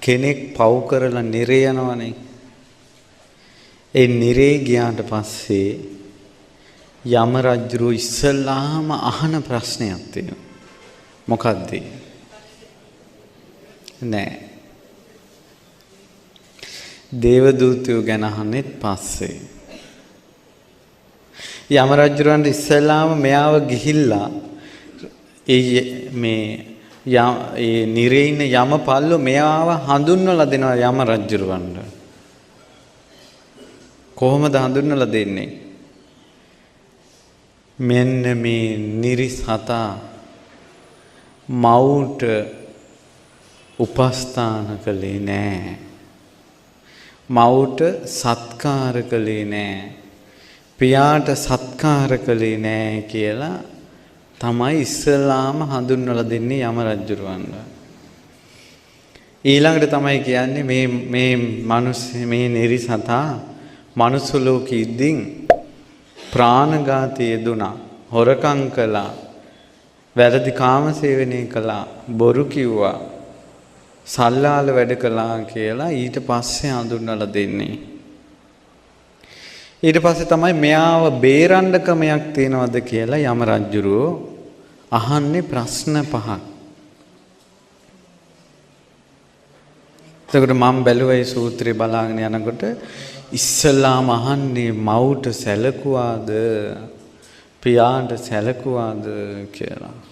කෙනෙක් පව් කරලා නිරේ යනවනේ. ඒ නිරේ ගියාට පස්සේ යම රජුරු ඉස්සල්ලාම අහන ප්‍රශ්නයක් තියෙනවා. මොකද්ද? නෑ. දේවදූතයෝ ගැන අහන්නෙත් පස්සේ. යම රජුරන්ට ඉස්සල්ලාම මෙයාව ගිහිල්ලා ඒ නිරේ ඉන්න යමපල්ලෝ මෙයාව හඳුන්වලා දෙනවා යම රජුරවන්ට. කොහොමද හඳුන්වලා දෙන්නේ? මෙන්න මේ නිරිසතා මවුට උපස්ථාන කළේ නෑ. මවුට සත්කාර කළේ නෑ. පියාට සත්කාර කළේ නෑ කියලා තමයි ඉස්සලාම හඳුන්වලා දෙන්නේ යම රජුරවන්ට. ඊළඟට තමයි කියන්නේ මේ නිරිසතා මනුස්ස ලෝකෙ ඉඳින් ප්‍රාණඝාතය යෙදුණා, හොරකම් කළා, වැරදි කාමසේවනය කළා, බොරු කිව්වා, සල්ලාල වැඩ කළා කියලා ඊට පස්සේ හඳුන්වලා දෙන්නේ. ඊට පස්සේ තමයි මෙයාව බේරන්න ක්‍රමයක් තියනවද කියලා යම රජුරෝ අහන්නේ ප්‍රශ්න පහක්. එතකොට මම බැලුවා මේ සූත්‍රය බලාගෙන යනකොට ඉස්සලාම අහන්නේ මවුට සැලකුවාද පියාට සැලකුවාද කියලා.